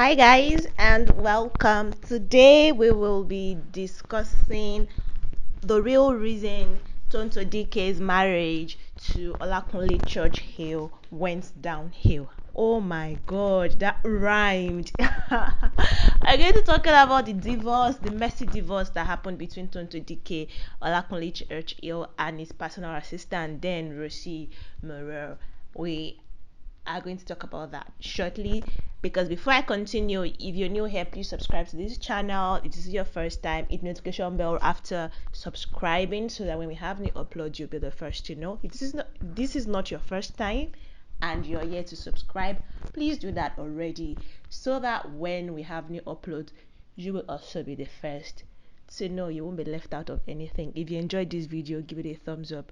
Hi guys and welcome. Today we will be discussing the real reason Tonto Dike's marriage to Olakunle Churchill went downhill. Oh my god, that rhymed. I'm going to talk about the divorce, the messy divorce that happened between Tonto Dike, Olakunle Churchill, and his personal assistant, then Rosie Moreau. We are going to talk about that shortly, because before I continue, if you're new here, please subscribe to this channel. If this is your first time, hit notification bell after subscribing so that when we have new uploads, you'll be the first to know. If this is not your first time and you're here to subscribe, please do that already so that when we have new uploads, you will also be the first to know. You won't be left out of anything. If you enjoyed this video, give it a thumbs up.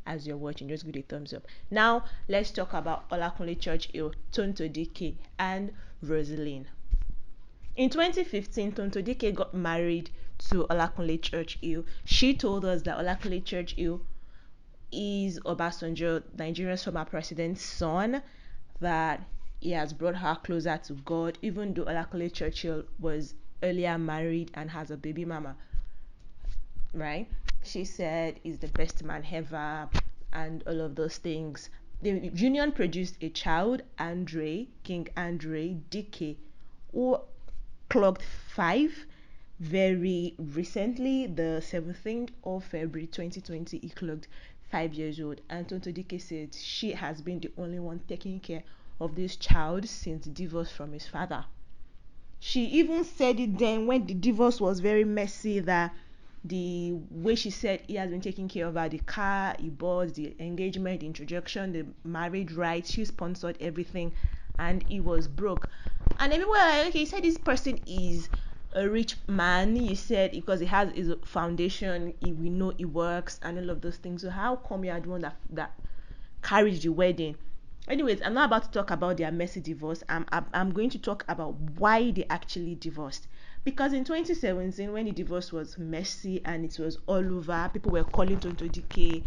As you're watching, just give it a thumbs up. Now let's talk about Olakunle Churchill, Tonto Dike, and Rosaline. In 2015, Tonto Dike got married to Olakunle Churchill. She told us that Olakunle Churchill is Obasanjo, Nigeria's former president's son, that he has brought her closer to God, even though Olakunle Churchill was earlier married and has a baby mama. Right? She said he's the best man ever and all of those things. The union produced a child, King Andre Dike, who clocked 5 very recently, the 17th of February 2020. He clocked 5 years old, and Tonto Dike said she has been the only one taking care of this child since divorce from his father. She even said it then when the divorce was very messy, that the way she said he has been taking care of her, the car he bought, the engagement, the introduction, the marriage rights, she sponsored everything, and he was broke. And then people were like, okay, you said this person is a rich man, you said, because he has his foundation, we know he works and all of those things, so how come you are the one that carried the wedding? Anyways, I'm not about to talk about their messy divorce. I'm going to talk about why they actually divorced. Because in 2017, when the divorce was messy and it was all over, people were calling Tonto Dike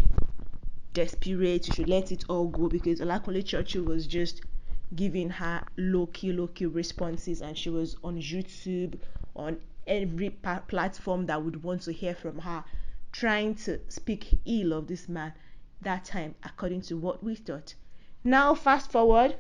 desperate. You should let it all go, because Olakunle Churchill was just giving her low-key responses, and she was on YouTube, on every platform that would want to hear from her, trying to speak ill of this man that time, according to what we thought. Now fast forward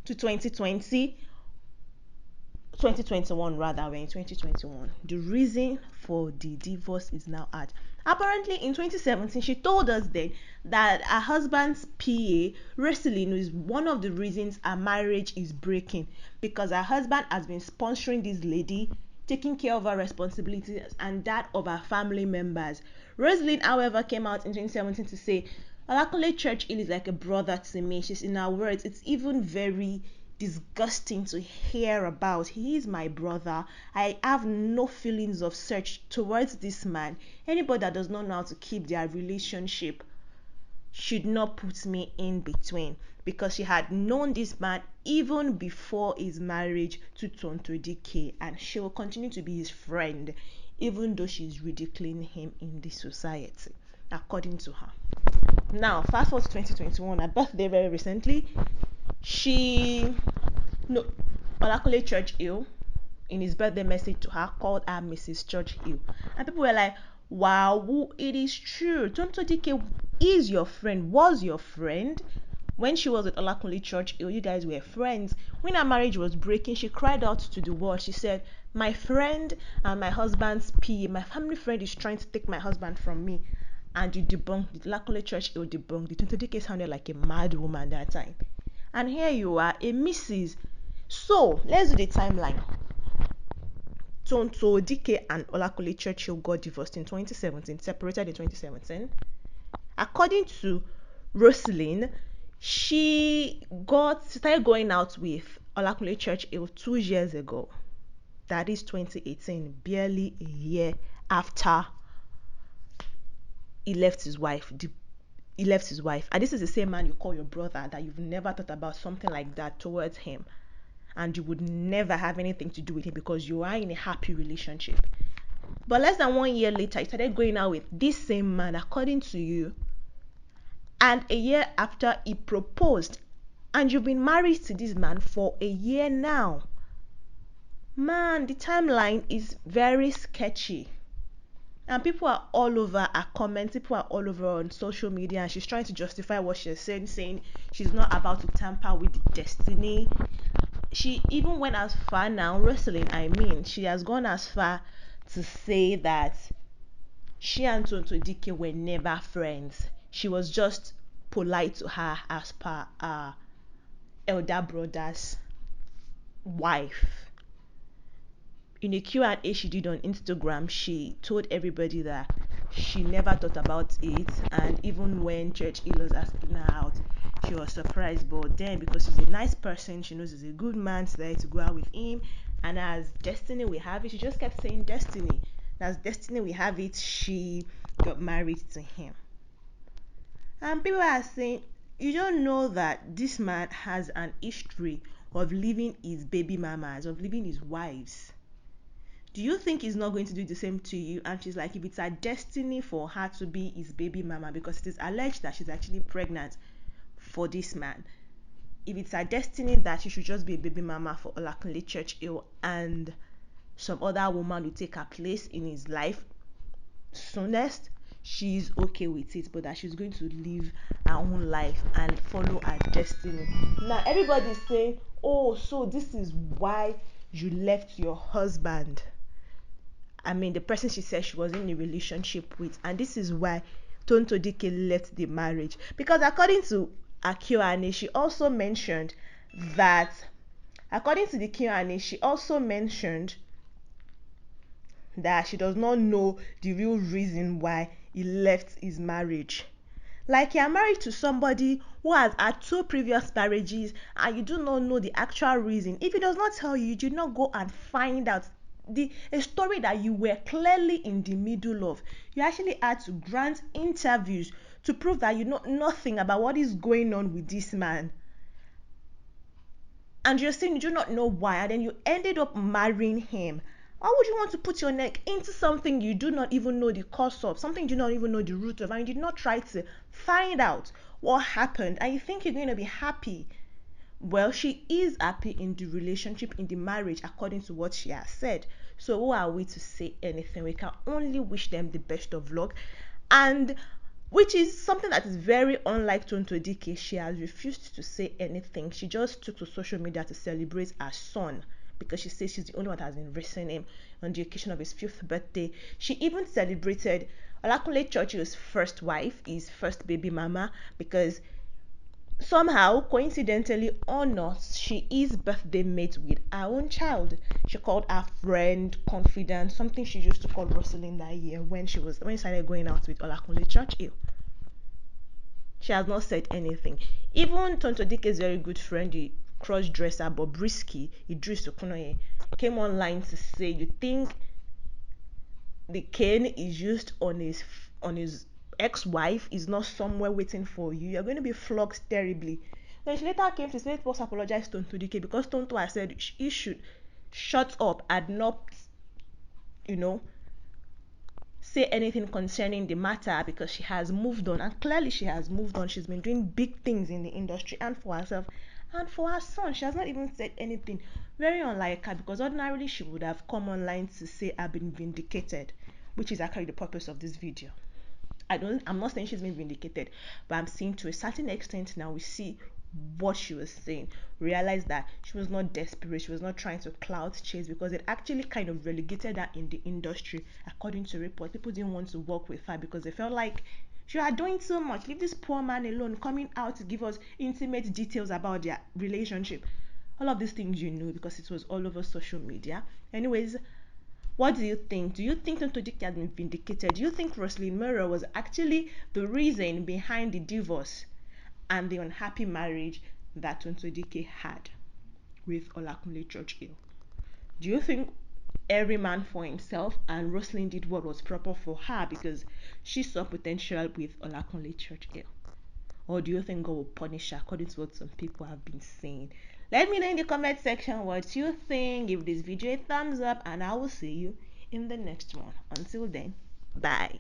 to 2021 rather. We're in 2021. The reason for the divorce is now out. Apparently in 2017, she told us then that her husband's PA wrestling is one of the reasons her marriage is breaking, because her husband has been sponsoring this lady, taking care of her responsibilities and that of her family members. Rosaline, however, came out in 2017 to say Olakunle Churchill is like a brother to me. She's, in her words, it's even very disgusting to hear about. He is my brother. I have no feelings of search towards this man. Anybody that does not know how to keep their relationship should not put me in between, because she had known this man even before his marriage to Tonto Dike, and she will continue to be his friend even though she's ridiculing him in this society, according to her. Now fast forward to 2021, her birthday very recently, Olakunle Churchill, in his birthday message to her, called her Mrs. Churchill, and people were like, wow, it is true. Tonto Dike is your friend, was your friend. When she was with Olakunle Churchill, you guys were friends. When her marriage was breaking, she cried out to the world. She said, my friend and my husband's PA, my family friend, is trying to take my husband from me. And you debunked it. Olakunle Churchill debunked it. Tonto Dike sounded like a mad woman that time. And here you are, a Mrs. So let's do the timeline. Tonto Dike and Olakunle Churchill got divorced in 2017, separated in 2017. According to Rosaline, she started going out with Olakunle Churchill 2 years ago. That is 2018, barely a year after he left his wife. And this is the same man you call your brother, that you've never thought about something like that towards him, and you would never have anything to do with him because you are in a happy relationship. But less than 1 year later, you started going out with this same man, according to you, and a year after he proposed And you've been married to this man for a year now. Man, the timeline is very sketchy. And people are all over are commenting, people are all over on social media, and she's trying to justify what she's saying she's not about to tamper with the destiny. She even went as far now, wrestling, I mean, she has gone as far to say that she and Tonto Dike were never friends. She was just polite to her as per elder brother's wife. In a Q&A she did on Instagram, she told everybody that she never thought about it, and even when Church Hill was asking her out, she was surprised. But then, because she's a nice person, she knows he's a good man, so decided to go out with him. And as destiny we have it, she just kept saying destiny. As destiny we have it, she got married to him. And people are saying, you don't know that this man has an history of leaving his baby mamas, of leaving his wives. Do you think he's not going to do the same to you? And she's like, if it's her destiny for her to be his baby mama, because it is alleged that she's actually pregnant for this man. If it's her destiny that she should just be a baby mama for Olakunle Church Hill, and some other woman will take her place in his life soonest, she's okay with it, but that she's going to live her own life and follow her destiny. Now everybody's saying, oh, so this is why you left your husband. I mean, the person she said she was in a relationship with, and this is why Tonto Dike left the marriage. Because according to a Q&A, she also mentioned that, according to the Q&A, she also mentioned that she does not know the real reason why he left his marriage. Like, you're married to somebody who has had 2 previous marriages and you do not know the actual reason. If he does not tell you, you did not go and find out a story that you were clearly in the middle of. You actually had to grant interviews to prove that you know nothing about what is going on with this man. And you're saying you do not know why, and then you ended up marrying him. Why would you want to put your neck into something you do not even know the cause of, something you do not even know the root of, and you did not try to find out what happened, and you think you're going to be happy? Well, she is happy in the relationship, in the marriage, according to what she has said. So who are we to say anything? We can only wish them the best of luck. And which is something that is very unlike Tonto Dike. She has refused to say anything. She just took to social media to celebrate her son, because she says she's the only one that has been raising him on the occasion of his 5th birthday. She even celebrated Olakunle Churchill's first wife, his first baby mama, because somehow, coincidentally or not, she is birthday mate with her own child. She called her friend, confidant, something she used to call Rosalind that year when she started going out with Olakunle Churchill. She has not said anything. Even Tonto Dike's very good friend, the cross-dresser Bobrisky, Idris Okonoye, came online to say, you think the cane is used on his ex-wife is not somewhere waiting for you? You're going to be flogged terribly. Then she later came to say it was apologize to Tonto Dike, because Tonto has said he should shut up and not, say anything concerning the matter, because she has moved on, and clearly she has moved on. She's been doing big things in the industry and for herself and for her son. She has not even said anything. Very unlike her, because ordinarily she would have come online to say I've been vindicated, which is actually the purpose of this video. I'm not saying she's been vindicated, but I'm saying to a certain extent now we see what she was saying. Realize that she was not desperate, she was not trying to clout chase, because it actually kind of relegated her in the industry. According to report, people didn't want to work with her because they felt like you are doing so much. Leave this poor man alone, coming out to give us intimate details about their relationship. All of these things because it was all over social media. Anyways, what do you think? Do you think Tonto Dike has been vindicated? Do you think Roslyn Murrow was actually the reason behind the divorce and the unhappy marriage that Tonto Dike had with Olakunle Churchill? Do you think every man for himself and Roslyn did what was proper for her because she saw potential with Olakunle Churchill? Or do you think God will punish her, according to what some people have been saying? Let me know in the comment section what you think. Give this video a thumbs up, and I will see you in the next one. Until then, bye.